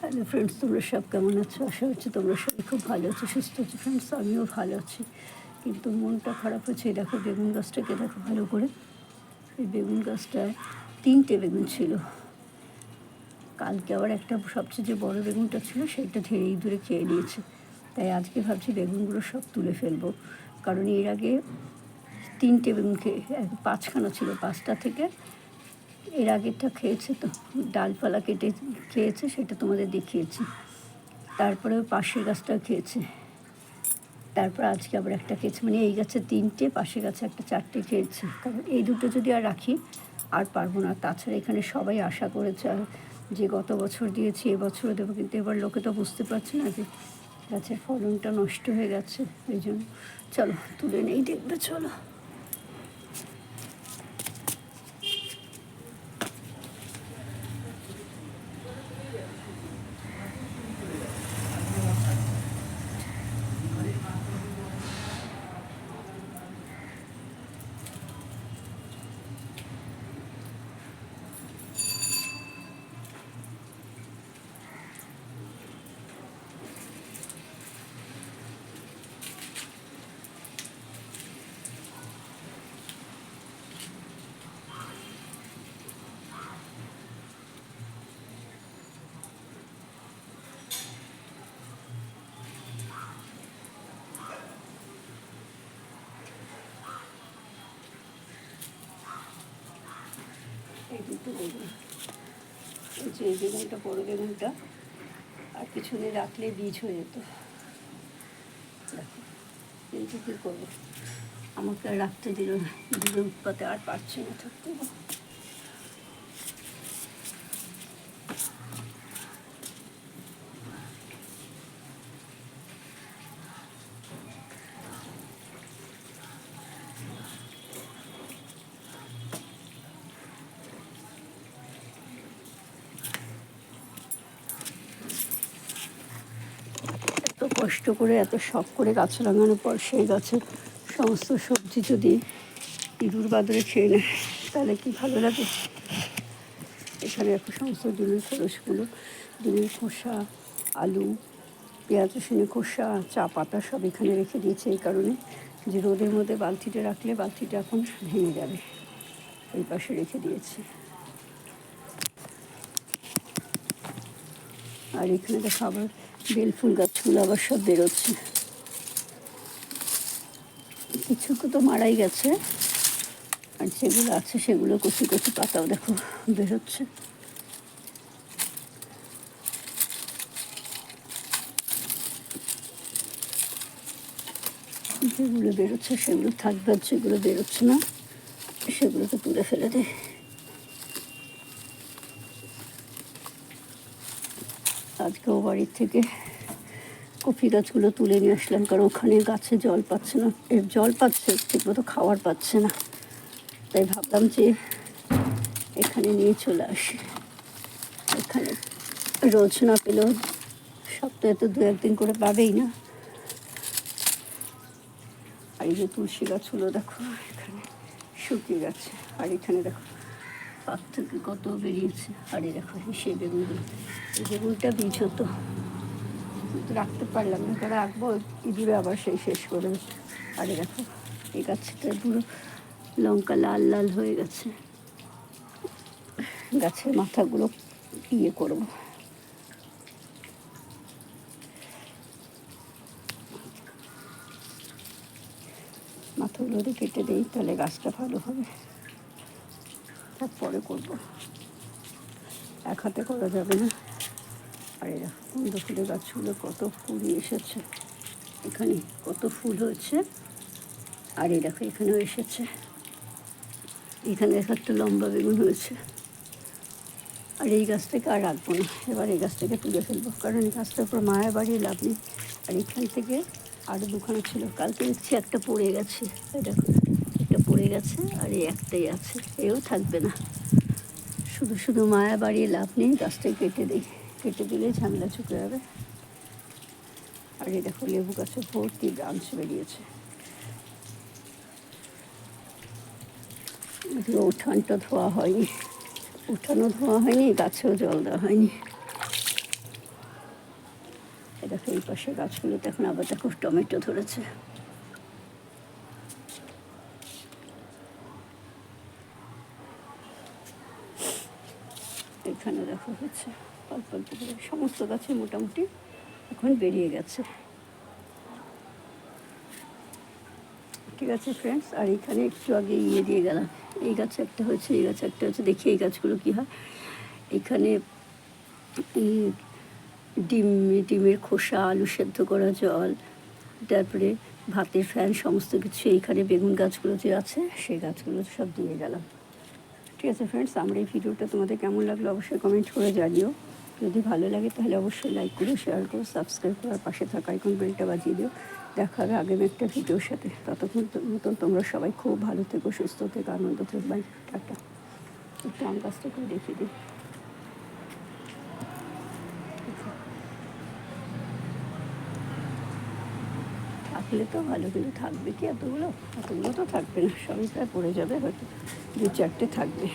Hello friends, তোমরা সব কেমন আছো? আশা হচ্ছে তোমরা সবাই খুব ভালো আছো, সুস্থ আছো। ফ্রেন্ডস, আমিও ভালো আছি, কিন্তু মনটা খারাপ হচ্ছে। দেখো বেগুন গাছটাকে দেখো ভালো করে। এই বেগুন গাছটায় 3টে বেগুন ছিল। কালকে আবার একটা সবচেয়ে যে বড়ো বেগুনটা ছিল সেটা ধীরে ধীরে খেয়ে নিয়েছে। তাই আজকে ভাবছি বেগুনগুলো সব তুলে ফেলবো, কারণ এর আগে 3টে বেগুন খেয়ে 5খানা ছিল, 5টা থেকে এর আগেরটা খেয়েছে, তো ডালপালা কেটে খেয়েছে, সেটা তোমাদের দেখিয়েছি। তারপরে পাশের গাছটাও খেয়েছে, তারপর আজকে আবার একটা খেয়েছে। মানে এই গাছে 3টে, পাশের গাছে একটা 4টে খেয়েছে। কারণ এই দুটো যদি আর রাখি আর পারবো না। তাছাড়া এখানে সবাই আশা করেছে যে গত বছর দিয়েছি এবছরও দেবো, কিন্তু এবার লোকে তো বুঝতে পারছে না যে গাছের ফলনটা নষ্ট হয়ে গেছে। এই জন্য চলো তুলে নেই, দেখবে চলো। এই দুটো বেগুন, এই যে এই বেগুনটা, বড়ো বেগুনটা আর কিছুদিন রাখলে বীজ হয়ে যেত। দেখো কিন্তু কী করবো, আমাকে আর রাখতে দিল না, দূরে উৎপাতে আর পারছি না থাকতে। এত কষ্ট করে, এত শখ করে গাছ লাগানোর পর সেই গাছের সমস্ত সবজি যদি ইঁদুর বাদরে খেয়ে নেয়, তাহলে কি ভালো লাগে? এখানে এখন সমস্ত ডিমের খোলসগুলো, ডিমের খোসা, আলু, পেঁয়াজ রসুনের খোসা, চা পাতা সব এখানে রেখে দিয়েছে। এই কারণে যে রোদের মধ্যে বালতিটা রাখলে বালতিটা এখন ভেঙে যাবে, এই পাশে রেখে দিয়েছি। আর এখানে দেখো আবার বেলফুল গাছগুলো আবার সব বেরোচ্ছে। কিছু তো মারাই গেছে, আর যেগুলো আছে সেগুলো কচি কচি পাতাও দেখো বেরোচ্ছে। যেগুলো বেরোচ্ছে সেগুলো থাকবে, আর যেগুলো বেরোচ্ছে না সেগুলোকে তুলে ফেলে দেয়। আজকেও বাড়ির থেকে কফি গাছগুলো তুলে নিয়ে আসলাম, কারণ ওখানে গাছে জল পাচ্ছে না, জল পাচ্ছে ঠিকমতো, খাওয়ার পাচ্ছে না। তাই ভাবলাম যে এখানে নিয়ে চলে আসি। এখানে রোজ না পেলেও সপ্তাহে তো 2-1 দিন করে পাবেই না। আর এই যে তুলসী গাছগুলো দেখো এখানে শুকিয়ে গেছে, আর এখানে দেখো পাত থেকে কত বেরিয়েছে। আর এই দেখো সেই বেগুনগুলো, এই বেগুনটা বীজ হতো, কিন্তু রাখতে পারলাম না, কারণ রাখবো ইঁদুরে আবার সেই শেষ করে। আর দেখো এই গাছটা পুরো লঙ্কা লাল লাল হয়ে গেছে। গাছের মাথাগুলো ইয়ে করবো, মাথাগুলো কেটে দিই, তাহলে গাছটা ভালো হবে। তারপরে করবো, এক হাতে করা যাবে না। আর এরা কুন্দ ফুলের গাছগুলো কত ফুল এসেছে, এখানে কত ফুল হয়েছে। আর এই দেখো এখানেও এসেছে, এখানে একটা লম্বা বেগুন হয়েছে। আর এই গাছটাকে আর রাখবো না, এবার এই গাছটাকে তুলে ফেলবো, কারণ এই গাছটার উপর মায়া বাড়িয়ে লাভ নেই। আর এখান থেকে আরও 2খানা ছিল, কালকে দেখছি একটা পড়ে গেছে। এই দেখো একটা পড়ে গেছে, আর এই একটাই আছে, এও থাকবে না। শুধু শুধু মায়া বাড়িয়ে লাভ নেই, গাছটাই কেটে দিই, কেটে দিলে ঝামেলা চুকে যাবে। আর এই দেখো লেবু গাছে ভর্তি ব্রাঞ্চ বেরিয়েছে। উঠানটা ধোয়া হয়নি, উঠানও ধোয়া হয়নি, গাছেও জল দেওয়া হয়নি। দেখো এই পাশে গাছগুলোতে এখন আবার দেখো টমেটো ধরেছে। এখানে দেখো হচ্ছে অল্প অল্প করে সমস্ত গাছে মোটামুটি এখন বেরিয়ে গেছে। ঠিক আছে ফ্রেন্ডস, আর এখানে একটু আগে দিয়ে গেলাম, এই গাছে একটা হয়েছে, এই গাছে একটা হচ্ছে। দেখি এই গাছগুলো কী হয়। এখানে ডিমের খোসা, আলু সেদ্ধ করা জল, তারপরে ভাতের ফ্যান, সমস্ত কিছু এইখানে বেগুন গাছগুলো যে আছে সেই গাছগুলো সব দিয়ে গেলাম। ঠিক আছে ফ্রেন্ডস, আমার এই ভিডিওটা তোমাদের কেমন লাগলো অবশ্যই কমেন্ট করে জানিও। যদি ভালো লাগে তাহলে অবশ্যই লাইক করো, শেয়ার করো, সাবস্ক্রাইব করার পাশে থাকা আইকন বেলটা বাজিয়ে দিও। দেখা হবে আগামী একটা ভিডিওর সাথে। ততক্ষণ মতন তোমরা সবাই খুব ভালো থেকো, সুস্থ থেকো, আনন্দ থেকো। Bye, tata. একটু আম গাছটা করে দেখিয়ে দিই। থাকলে তো ভালো, কিন্তু থাকবে কি এতগুলো? এতগুলো তো থাকবে না, সবই প্রায় পড়ে যাবে, হয়তো 2-4টে থাকবে।